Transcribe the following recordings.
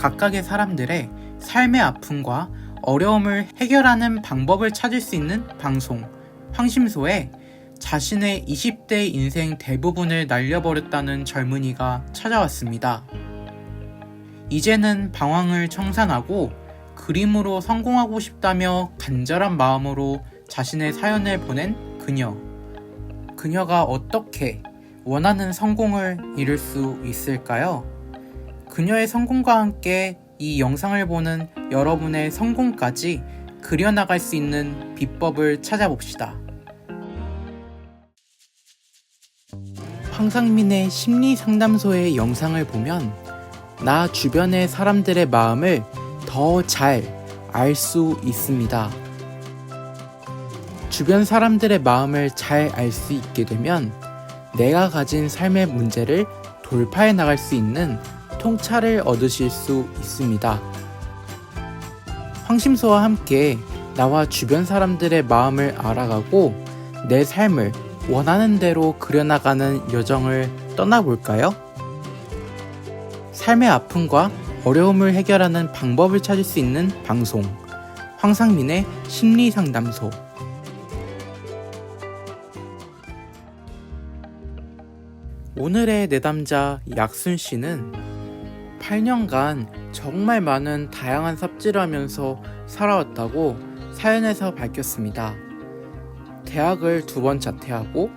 각각의 사람들의 삶의 아픔과 어려움을 해결하는 방법을 찾을 수 있는 방송 황심소에 자신의 20대 인생 대부분을 날려버렸다는 젊은이가 찾아왔습니다. 이제는 방황을 청산하고 그림으로 성공하고 싶다며 간절한 마음으로 자신의 사연을 보낸 그녀. 그녀가 어떻게 원하는 성공을 이룰 수 있을까요? 그녀의 성공과 함께 이 영상을 보는 여러분의 성공까지 그려나갈 수 있는 비법을 찾아봅시다. 황상민의 심리상담소의 영상을 보면 나 주변의 사람들의 마음을 더 잘 알 수 있습니다. 주변 사람들의 마음을 잘 알 수 있게 되면 내가 가진 삶의 문제를 돌파해 나갈 수 있는 통찰을 얻으실 수 있습니다. 황심소와 함께 나와 주변 사람들의 마음을 알아가고 내 삶을 원하는 대로 그려나가는 여정을 떠나볼까요? 삶의 아픔과 어려움을 해결하는 방법을 찾을 수 있는 방송 황상민의 심리상담소. 오늘의 내담자 약순씨는 8년간 정말 많은 다양한 삽질을 하면서 살아왔다고 사연에서 밝혔습니다. 대학을 2번 자퇴하고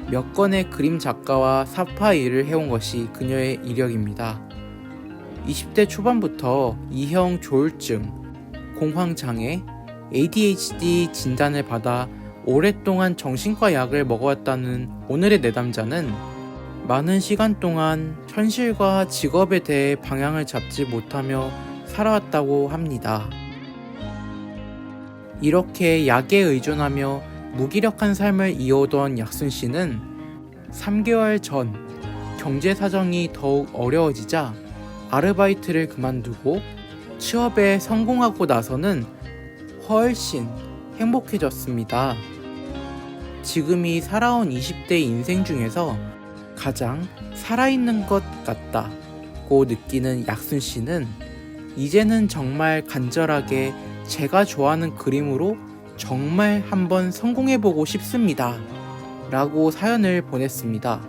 몇 건의 그림 작가와 사파 일을 해온 것이 그녀의 이력입니다. 20대 초반부터 이형 조울증, 공황장애, ADHD 진단을 받아 오랫동안 정신과 약을 먹어왔다는 오늘의 내담자는 많은 시간 동안 현실과 직업에 대해 방향을 잡지 못하며 살아왔다고 합니다. 이렇게 약에 의존하며 무기력한 삶을 이어오던 약순씨는 3개월 전 경제 사정이 더욱 어려워지자 아르바이트를 그만두고 취업에 성공하고 나서는 훨씬 행복해졌습니다. 지금이 살아온 20대 인생 중에서 가장 살아있는 것 같다고 느끼는 약순씨는 이제는 정말 간절하게 제가 좋아하는 그림으로 정말 한번 성공해보고 싶습니다 라고 사연을 보냈습니다.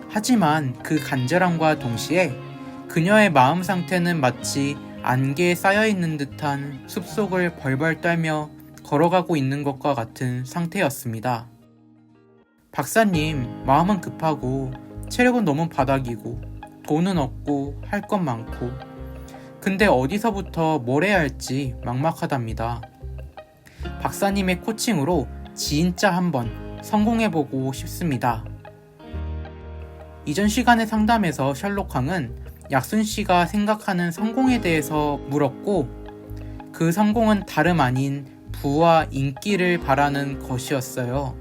하지만 그 간절함과 동시에 그녀의 마음 상태는 마치 안개에 쌓여있는 듯한 숲속을 벌벌 떨며 걸어가고 있는 것과 같은 상태였습니다. 박사님, 마음은 급하고 체력은 너무 바닥이고 돈은 없고 할 것 많고 근데 어디서부터 뭘 해야 할지 막막하답니다. 박사님의 코칭으로 진짜 한번 성공해보고 싶습니다. 이전 시간의 상담에서 셜록항은 약순씨가 생각하는 성공에 대해서 물었고 그 성공은 다름 아닌 부와 인기를 바라는 것이었어요.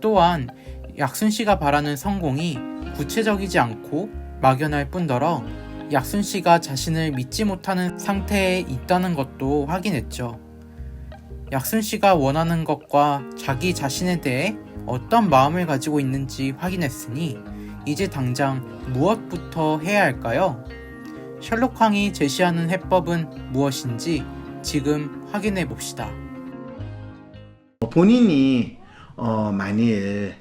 또한 약순씨가 바라는 성공이 구체적이지 않고 막연할 뿐더러 약순씨가 자신을 믿지 못하는 상태에 있다는 것도 확인했죠. 약순씨가 원하는 것과 자기 자신에 대해 어떤 마음을 가지고 있는지 확인했으니 이제 당장 무엇부터 해야 할까요? 셜록항이 제시하는 해법은 무엇인지 지금 확인해 봅시다. 본인이 만일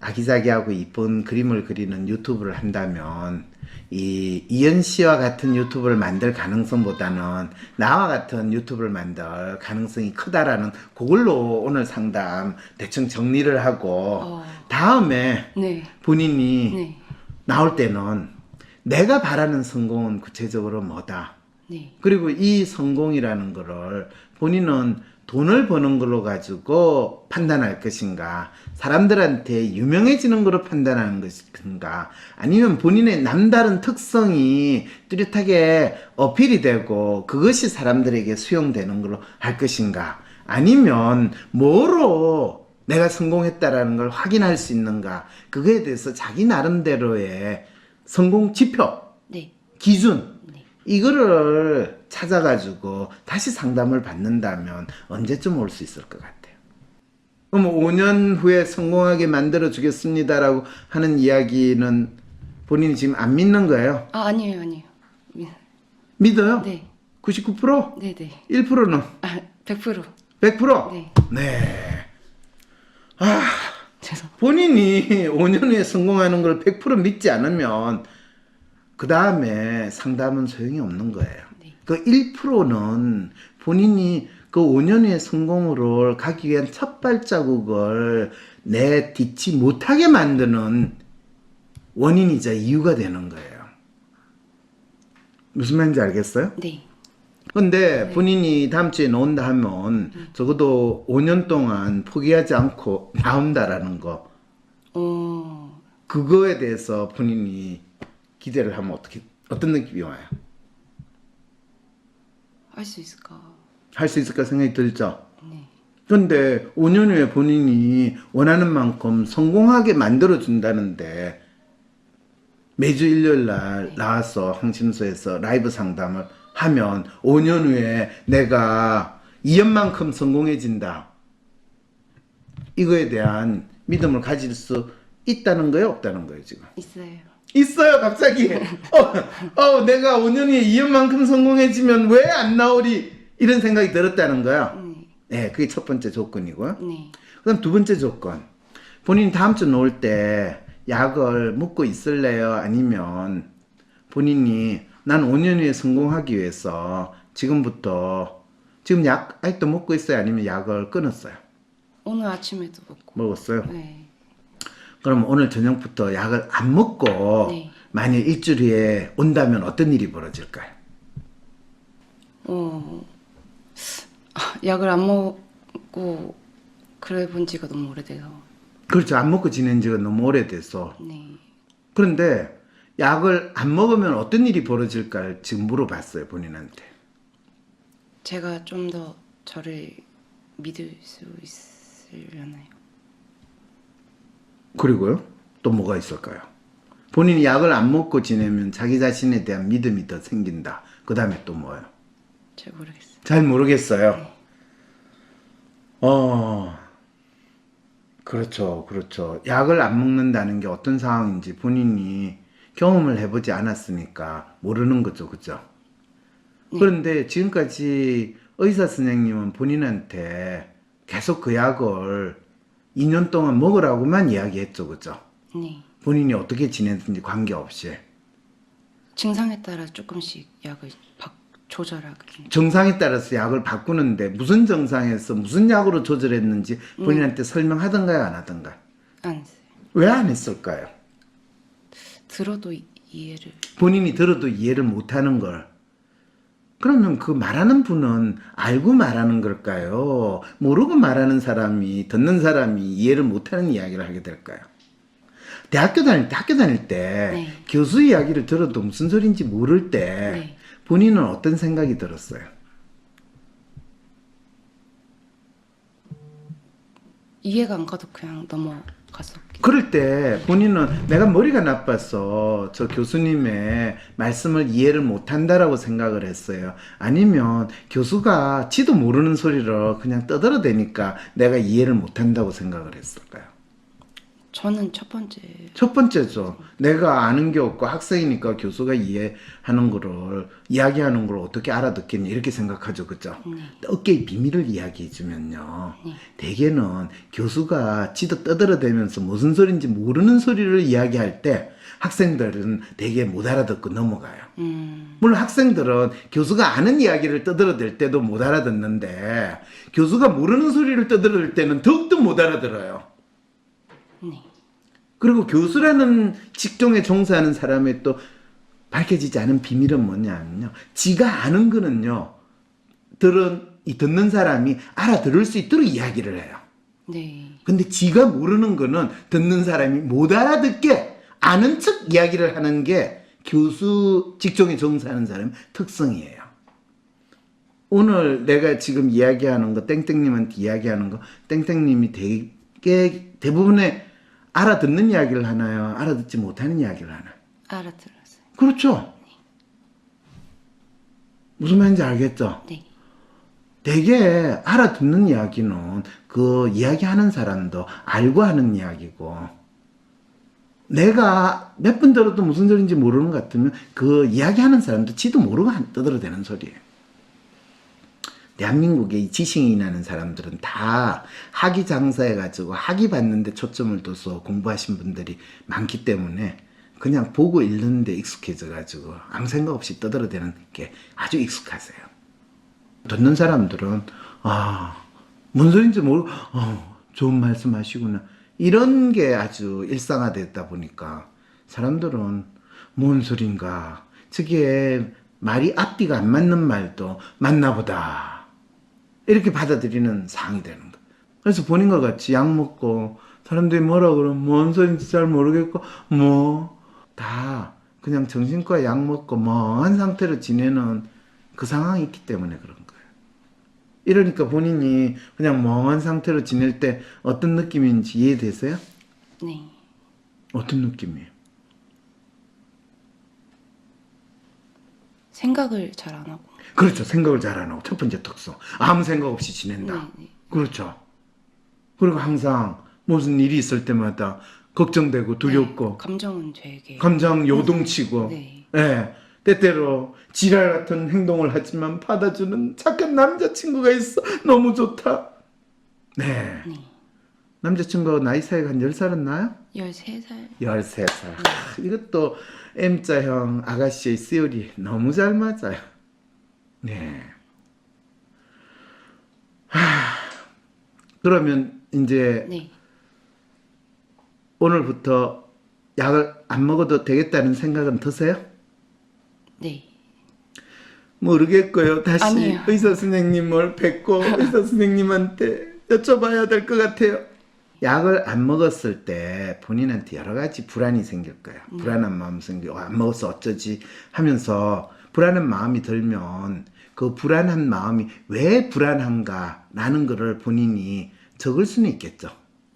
아기자기하고 이쁜 그림을 그리는 유튜브를 한다면 이현 씨와 같은 유튜브를 만들 가능성보다는 나와 같은 유튜브를 만들 가능성이 크다라는 그걸로 오늘 상담 대충 정리를 하고 다음에 네. 본인이 네. 나올 때는 내가 바라는 성공은 구체적으로 뭐다. 네. 그리고 이 성공이라는 거를 본인은 돈을 버는 걸로 가지고 판단할 것인가, 사람들한테 유명해지는 걸로 판단하는 것인가, 아니면 본인의 남다른 특성이 뚜렷하게 어필이 되고 그것이 사람들에게 수용되는 걸로 할 것인가, 아니면 뭐로 내가 성공했다라는 걸 확인할 수 있는가, 그거에 대해서 자기 나름대로의 성공 지표, 네. 기준, 네. 이거를 찾아가지고 다시 상담을 받는다면 언제쯤 올 수 있을 것 같아요? 그럼 5년 후에 성공하게 만들어 주겠습니다라고 하는 이야기는 본인이 지금 안 믿는 거예요? 아니에요. 믿어요? 네. 99%? 네네. 1%는? 아, 100%. 100%? 네. 네. 아, 죄송. 본인이 5년 후에 성공하는 걸 100% 믿지 않으면 그 다음에 상담은 소용이 없는 거예요. 네. 그 1%는 본인이 그 5년 후의 성공으로 가기 위한 첫 발자국을 내딛지 못하게 만드는 원인이자 이유가 되는 거예요. 무슨 말인지 알겠어요? 네. 근데 본인이 다음 주에 나온다 하면 적어도 5년 동안 포기하지 않고 나온다라는 거, 그거에 대해서 본인이 기대를 하면 어떤 느낌이 와요? 할 수 있을까? 할 수 있을까 생각이 들죠? 네. 근데 5년 후에 본인이 원하는 만큼 성공하게 만들어준다는데 매주 일요일 날 나와서 항심소에서 라이브 상담을 하면 5년 후에 내가 2년만큼 성공해진다. 이거에 대한 믿음을 가질 수 있다는 거예요? 없다는 거예요, 지금? 있어요. 있어요, 갑자기. 내가 5년 후에 2년만큼 성공해지면 왜 안 나오리? 이런 생각이 들었다는 거야. 네, 그게 첫 번째 조건이고요. 네. 그다음 두 번째 조건. 본인이 다음 주 놓을 때 약을 먹고 있을래요? 아니면 본인이 난 5년 후에 성공하기 위해서 지금부터 지금 약 아직도 먹고 있어요? 아니면 약을 끊었어요? 오늘 아침에도 먹고. 먹었어요? 네. 그럼 오늘 저녁부터 약을 안 먹고 네. 만약 일주일 후에 온다면 어떤 일이 벌어질까요? 약을 안 먹고 그래 본 지가 너무 오래돼서. 그렇죠. 안 먹고 지낸 지가 너무 오래돼서. 네. 그런데 약을 안 먹으면 어떤 일이 벌어질까 지금 물어봤어요, 본인한테. 제가 좀 더 저를 믿을 수 있으려나요? 그리고요? 또 뭐가 있을까요? 본인이 약을 안 먹고 지내면 자기 자신에 대한 믿음이 더 생긴다. 그 다음에 또 뭐예요? 잘 모르겠어요. 잘 모르겠어요. 그렇죠, 그렇죠. 약을 안 먹는다는 게 어떤 상황인지 본인이 경험을 해보지 않았으니까 모르는 거죠, 그죠? 그런데 지금까지 의사 선생님은 본인한테 계속 그 약을 2년 동안 먹으라고만 이야기했죠, 그죠? 네. 본인이 어떻게 지냈는지 관계없이. 증상에 따라 조금씩 약을 조절하기. 정상에 따라서 약을 바꾸는데 무슨 정상에서 무슨 약으로 조절했는지 본인한테 설명하던가요, 안 하던가요? 안 했어요. 왜 안 했을까요? 들어도 이해를. 본인이 들어도 이해를 못하는 걸. 그러면 그 말하는 분은 알고 말하는 걸까요? 모르고 말하는 사람이, 듣는 사람이 이해를 못하는 이야기를 하게 될까요? 학교 다닐 때 네. 교수 이야기를 들어도 무슨 소리인지 모를 때 네. 본인은 어떤 생각이 들었어요? 이해가 안 가도 그냥 넘어갔었기. 그럴 때 본인은 내가 머리가 나빠서 저 교수님의 말씀을 이해를 못한다라고 생각을 했어요. 아니면 교수가 지도 모르는 소리를 그냥 떠들어대니까 내가 이해를 못한다고 생각을 했을까요? 저는 첫 번째. 첫 번째죠. 내가 아는 게 없고 학생이니까 교수가 이해하는 거를, 이야기하는 걸 어떻게 알아듣겠니? 이렇게 생각하죠. 그죠? 어깨의 비밀을 이야기해주면요. 대개는 교수가 지도 떠들어대면서 무슨 소리인지 모르는 소리를 이야기할 때 학생들은 대개 못 알아듣고 넘어가요. 물론 학생들은 교수가 아는 이야기를 떠들어댈 때도 못 알아듣는데 교수가 모르는 소리를 떠들어댈 때는 더욱더 못 알아들어요. 네. 그리고 교수라는 직종에 종사하는 사람의 또 밝혀지지 않은 비밀은 뭐냐면요. 지가 아는 거는요. 듣는 사람이 알아들을 수 있도록 이야기를 해요. 네. 근데 지가 모르는 거는 듣는 사람이 못 알아듣게 아는 척 이야기를 하는 게 교수 직종에 종사하는 사람의 특성이에요. 오늘 내가 지금 이야기하는 거, 땡땡님한테 이야기하는 거, 땡땡님이 대부분의 알아듣는 이야기를 하나요? 알아듣지 못하는 이야기를 하나요? 알아들었어요. 그렇죠? 무슨 말인지 알겠죠? 네. 되게 알아듣는 이야기는 그 이야기하는 사람도 알고 하는 이야기고 내가 몇 번 들어도 무슨 소리인지 모르는 것 같으면 그 이야기하는 사람도 지도 모르고 떠들어대는 소리예요. 대한민국의 이 지식인이라는 사람들은 다 학위 장사해가지고 학위 받는데 초점을 둬서 공부하신 분들이 많기 때문에 그냥 보고 읽는 데 익숙해져가지고 아무 생각 없이 떠들어대는 게 아주 익숙하세요. 듣는 사람들은 뭔 소리인지 모르고 좋은 말씀 하시구나 이런 게 아주 일상화됐다 보니까 사람들은 뭔 소린가 저게 말이 앞뒤가 안 맞는 말도 맞나 보다 이렇게 받아들이는 상황이 되는 거예요. 그래서 본인과 같이 약 먹고 사람들이 뭐라 그러면 뭔 소리인지 잘 모르겠고 다 그냥 정신과 약 먹고 멍한 상태로 지내는 그 상황이 있기 때문에 그런 거예요. 이러니까 본인이 그냥 멍한 상태로 지낼 때 어떤 느낌인지 이해되세요? 네. 어떤 느낌이에요? 생각을 잘 안 하고. 그렇죠. 생각을 잘 안 하고 첫 번째 특성. 아무 생각 없이 지낸다. 네. 그렇죠. 그리고 항상 무슨 일이 있을 때마다 걱정되고 두렵고 감정은 되게. 감정 요동치고 네. 예, 때때로 지랄 같은 행동을 하지만 받아주는 착한 남자친구가 있어. 너무 좋다. 네. 네. 남자친구하고 나이 차이가 한 10살은 나요? 13살. 13살. 이것도 M자형 아가씨의 시어리 너무 잘 맞아요. 네. 그러면 이제 네. 오늘부터 약을 안 먹어도 되겠다는 생각은 드세요? 네. 모르겠고요. 다시 아니에요. 의사 선생님을 뵙고 의사 선생님한테 여쭤봐야 될 것 같아요. 약을 안 먹었을 때 본인한테 여러 가지 불안이 생길 거예요. 불안한 마음 생기고 안 먹어서 어쩌지 하면서 불안한 마음이 들면 그 불안한 마음이 왜 불안한가라는 거를 본인이 적을 수는 있겠죠.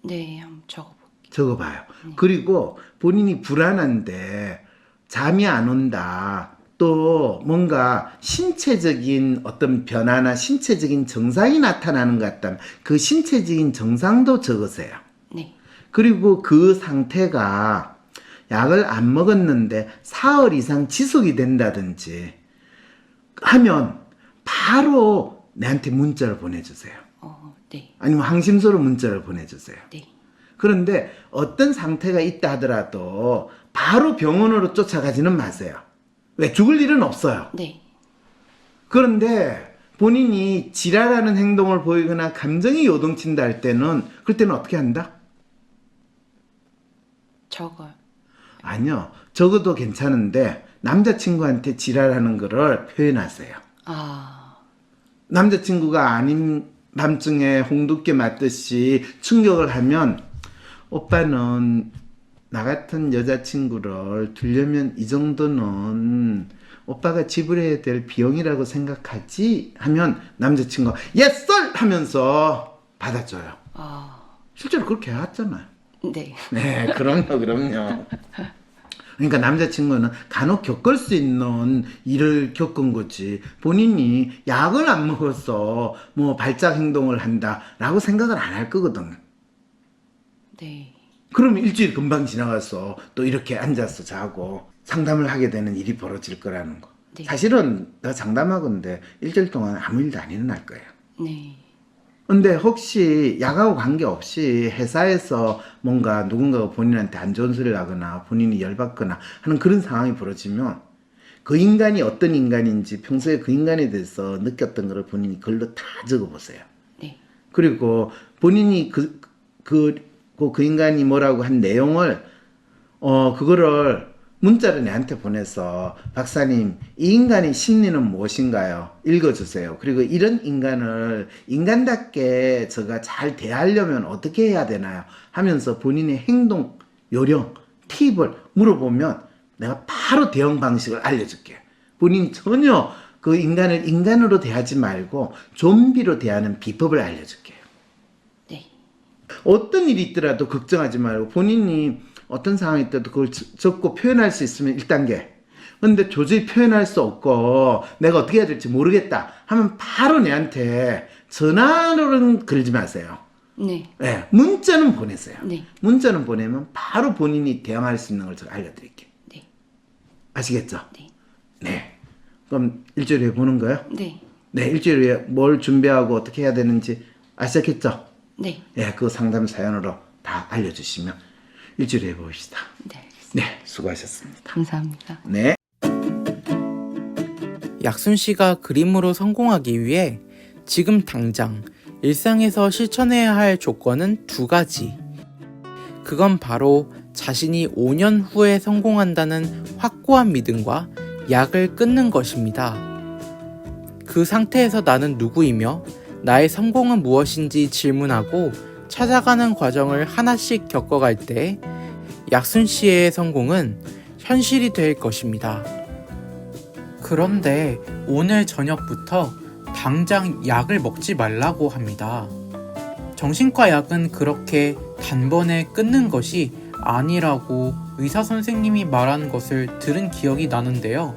네, 한번 적어볼게요. 적어봐요. 그리고 본인이 불안한데 잠이 안 온다. 또 뭔가 신체적인 어떤 변화나 신체적인 증상이 나타나는 것 같다면 그 신체적인 증상도 적으세요. 네. 그리고 그 상태가 약을 안 먹었는데 4월 이상 지속이 된다든지 하면 바로 내한테 문자를 보내주세요. 네. 아니면 항심소로 문자를 보내주세요. 네. 그런데 어떤 상태가 있다 하더라도 바로 병원으로 쫓아가지는 마세요. 왜? 죽을 일은 없어요. 네. 그런데 본인이 지랄하는 행동을 보이거나 감정이 요동친다 할 때는 그때는 어떻게 한다? 적어요. 아니요. 적어도 괜찮은데 남자친구한테 지랄하는 거를 표현하세요. 남자친구가 아닌 밤중에 홍두깨 맞듯이 충격을 하면 오빠는 나 같은 여자친구를 두려면 이 정도는 오빠가 지불해야 될 비용이라고 생각하지? 하면 남자친구가 yes sir! 하면서 받아줘요. 실제로 그렇게 해왔잖아요. 네. 네, 그럼요. 그러니까 남자친구는 간혹 겪을 수 있는 일을 겪은 거지 본인이 약을 안 먹어서 뭐 발작 행동을 한다라고 생각을 안 할 거거든. 네. 그러면 일주일 금방 지나가서 또 이렇게 앉아서 자고 상담을 하게 되는 일이 벌어질 거라는 거. 네. 사실은 내가 상담하건데 일주일 동안 아무 일도 안 일어날 거예요. 네. 근데 혹시 약하고 관계없이 회사에서 뭔가 누군가가 본인한테 안 좋은 소리를 하거나 본인이 열받거나 하는 그런 상황이 벌어지면 그 인간이 어떤 인간인지 평소에 그 인간에 대해서 느꼈던 것을 본인이 글로 다 적어보세요. 네. 그리고 본인이 그 인간이 뭐라고 한 내용을 그거를 문자로 내한테 보내서 박사님 이 인간의 심리는 무엇인가요? 읽어주세요. 그리고 이런 인간을 인간답게 제가 잘 대하려면 어떻게 해야 되나요? 하면서 본인의 행동 요령 팁을 물어보면 내가 바로 대응 방식을 알려줄게요. 본인이 전혀 그 인간을 인간으로 대하지 말고 좀비로 대하는 비법을 알려줄게요. 네. 어떤 일이 있더라도 걱정하지 말고 본인이 어떤 상황이 있더라도 그걸 적고 표현할 수 있으면 1단계. 근데 도저히 표현할 수 없고 내가 어떻게 해야 될지 모르겠다 하면 바로 내한테 전화로는 걸지 마세요. 네. 네, 문자는 보내세요. 네. 문자는 보내면 바로 본인이 대응할 수 있는 걸 제가 알려드릴게요. 네. 아시겠죠? 네. 네. 그럼 일주일 후에 보는 거예요? 네. 네, 일주일 후에 뭘 준비하고 어떻게 해야 되는지 아시겠죠? 네. 네, 그 상담 사연으로 다 알려주시면 일주일 후에 봅시다. 네. 알겠습니다. 네, 수고하셨습니다. 감사합니다. 네. 약순 씨가 그림으로 성공하기 위해 지금 당장 일상에서 실천해야 할 조건은 2가지. 그건 바로 자신이 5년 후에 성공한다는 확고한 믿음과 약을 끊는 것입니다. 그 상태에서 나는 누구이며 나의 성공은 무엇인지 질문하고 찾아가는 과정을 하나씩 겪어갈 때 약순 씨의 성공은 현실이 될 것입니다. 그런데 오늘 저녁부터 당장 약을 먹지 말라고 합니다. 정신과 약은 그렇게 단번에 끊는 것이 아니라고 의사 선생님이 말한 것을 들은 기억이 나는데요.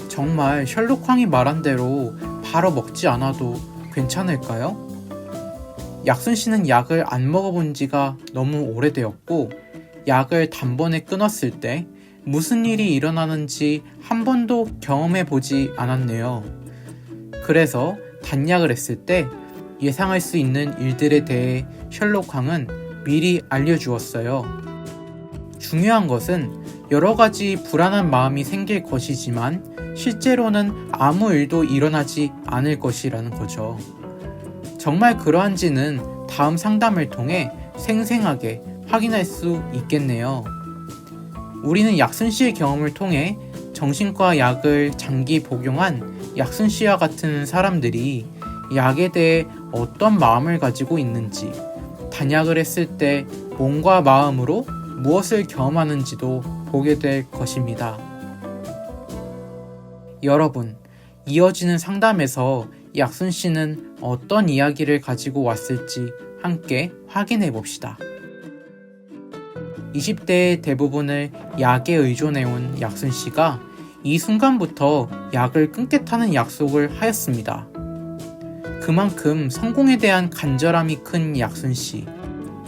정말 셜록 황이 말한 대로 바로 먹지 않아도 괜찮을까요? 약순 씨는 약을 안 먹어본 지가 너무 오래되었고 약을 단번에 끊었을 때 무슨 일이 일어나는지 한 번도 경험해 보지 않았네요. 그래서 단약을 했을 때 예상할 수 있는 일들에 대해 셜록 황은 미리 알려주었어요. 중요한 것은 여러 가지 불안한 마음이 생길 것이지만 실제로는 아무 일도 일어나지 않을 것이라는 거죠. 정말 그러한지는 다음 상담을 통해 생생하게 확인할 수 있겠네요. 우리는 약순 씨의 경험을 통해 정신과 약을 장기 복용한 약순 씨와 같은 사람들이 약에 대해 어떤 마음을 가지고 있는지, 단약을 했을 때 몸과 마음으로 무엇을 경험하는지도 보게 될 것입니다. 여러분, 이어지는 상담에서 약순 씨는 어떤 이야기를 가지고 왔을지 함께 확인해 봅시다. 20대의 대부분을 약에 의존해온 약순 씨가 이 순간부터 약을 끊겠다는 약속을 하였습니다. 그만큼 성공에 대한 간절함이 큰 약순 씨.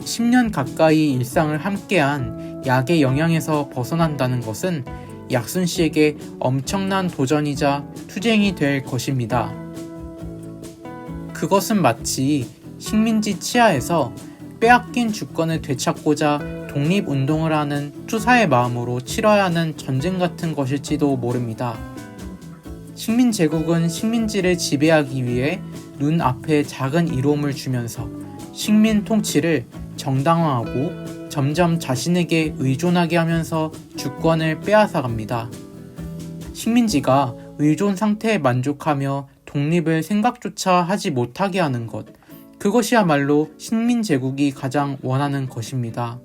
10년 가까이 일상을 함께한 약의 영향에서 벗어난다는 것은 약순 씨에게 엄청난 도전이자 투쟁이 될 것입니다. 그것은 마치 식민지 치하에서 빼앗긴 주권을 되찾고자 독립운동을 하는 투사의 마음으로 치러야 하는 전쟁 같은 것일지도 모릅니다. 식민제국은 식민지를 지배하기 위해 눈앞에 작은 이로움을 주면서 식민 통치를 정당화하고 점점 자신에게 의존하게 하면서 주권을 빼앗아갑니다. 식민지가 의존 상태에 만족하며 독립을 생각조차 하지 못하게 하는 것, 그것이야말로 식민제국이 가장 원하는 것입니다.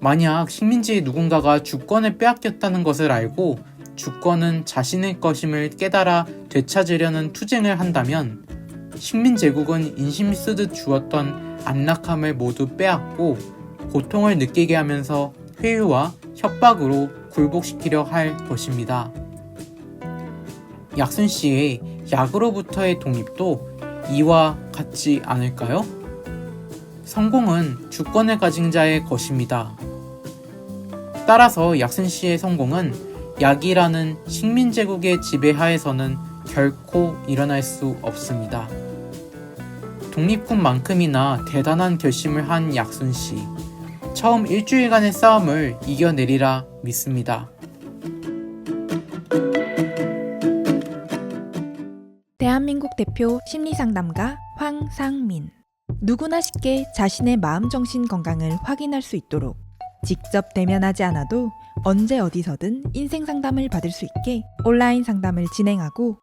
만약 식민지의 누군가가 주권을 빼앗겼다는 것을 알고 주권은 자신의 것임을 깨달아 되찾으려는 투쟁을 한다면 식민제국은 인심 쓰듯 주었던 안락함을 모두 빼앗고 고통을 느끼게 하면서 회유와 협박으로 굴복시키려 할 것입니다. 약순 씨의 약으로부터의 독립도 이와 같지 않을까요? 성공은 주권을 가진 자의 것입니다. 따라서 약순 씨의 성공은 약이라는 식민제국의 지배하에서는 결코 일어날 수 없습니다. 독립군만큼이나 대단한 결심을 한 약순 씨. 처음 일주일간의 싸움을 이겨내리라 믿습니다. 대한민국 대표 심리상담가 황상민. 누구나 쉽게 자신의 마음정신 건강을 확인할 수 있도록 직접 대면하지 않아도 언제 어디서든 인생 상담을 받을 수 있게 온라인 상담을 진행하고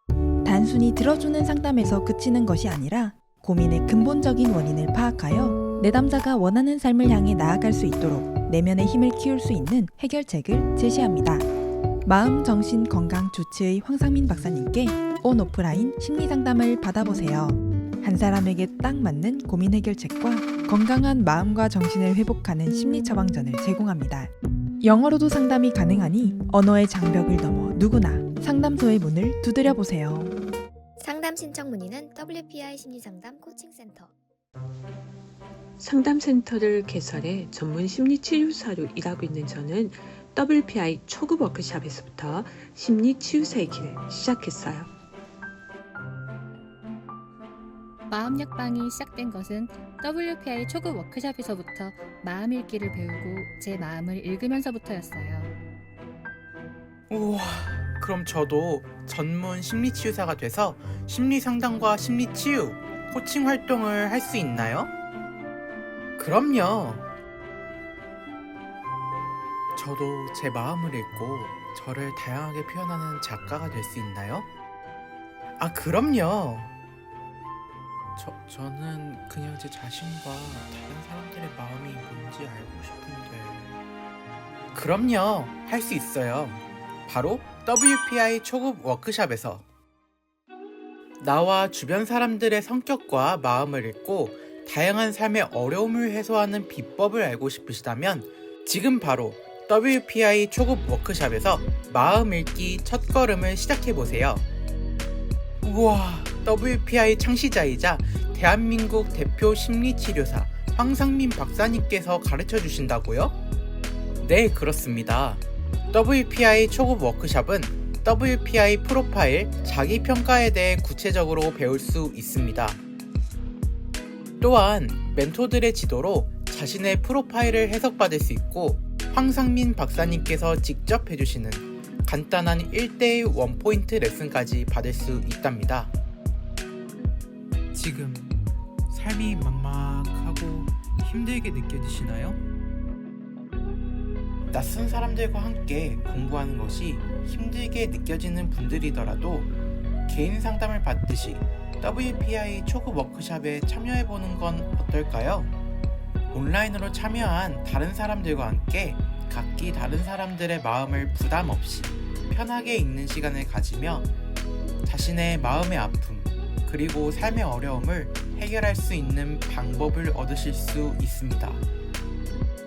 단순히 들어주는 상담에서 그치는 것이 아니라 고민의 근본적인 원인을 파악하여 내담자가 원하는 삶을 향해 나아갈 수 있도록 내면의 힘을 키울 수 있는 해결책을 제시합니다. 마음, 정신, 건강 주치의 황상민 박사님께 온 오프라인 심리상담을 받아보세요. 한 사람에게 딱 맞는 고민 해결책과 건강한 마음과 정신을 회복하는 심리 처방전을 제공합니다. 영어로도 상담이 가능하니 언어의 장벽을 넘어 누구나 상담소의 문을 두드려보세요. 상담 신청 문의는 WPI 심리상담 코칭센터 상담센터를 개설해 전문 심리치료사로 일하고 있는 저는 WPI 초급 워크숍에서부터 심리치유사의 길을 시작했어요. 마음 약방이 시작된 것은 WPI 초급 워크숍에서부터 마음 읽기를 배우고 제 마음을 읽으면서부터였어요. 우와, 그럼 저도 전문 심리치유사가 돼서 심리상담과 심리치유, 코칭 활동을 할 수 있나요? 그럼요. 저도 제 마음을 읽고 저를 다양하게 표현하는 작가가 될 수 있나요? 아, 그럼요. 저는 그냥 제 자신과 다른 사람들의 마음이 뭔지 알고 싶은데. 그럼요. 할 수 있어요. 바로 WPI 초급 워크숍에서. 나와 주변 사람들의 성격과 마음을 읽고 다양한 삶의 어려움을 해소하는 비법을 알고 싶으시다면 지금 바로 WPI 초급 워크숍에서 마음 읽기 첫걸음을 시작해보세요. 우와, WPI 창시자이자 대한민국 대표 심리치료사 황상민 박사님께서 가르쳐 주신다고요? 네, 그렇습니다. WPI 초급 워크숍은 WPI 프로파일, 자기평가에 대해 구체적으로 배울 수 있습니다. 또한 멘토들의 지도로 자신의 프로파일을 해석받을 수 있고 황상민 박사님께서 직접 해주시는 간단한 1대1 원포인트 레슨까지 받을 수 있답니다. 지금 삶이 막막하고 힘들게 느껴지시나요? 낯선 사람들과 함께 공부하는 것이 힘들게 느껴지는 분들이더라도 개인 상담을 받듯이 WPI 초급 워크숍에 참여해보는 건 어떨까요? 온라인으로 참여한 다른 사람들과 함께 각기 다른 사람들의 마음을 부담 없이 편하게 읽는 시간을 가지며 자신의 마음의 아픔 그리고 삶의 어려움을 해결할 수 있는 방법을 얻으실 수 있습니다.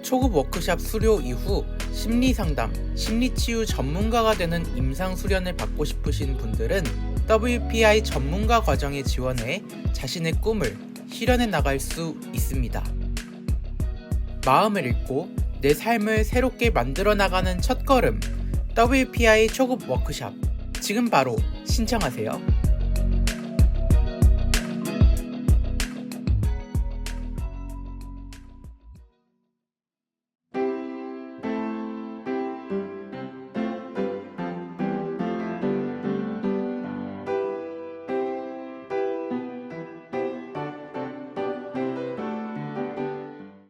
초급 워크숍 수료 이후 심리상담, 심리치유 전문가가 되는 임상수련을 받고 싶으신 분들은 WPI 전문가 과정에 지원해 자신의 꿈을 실현해 나갈 수 있습니다. 마음을 읽고 내 삶을 새롭게 만들어 나가는 첫걸음 WPI 초급 워크숍 지금 바로 신청하세요.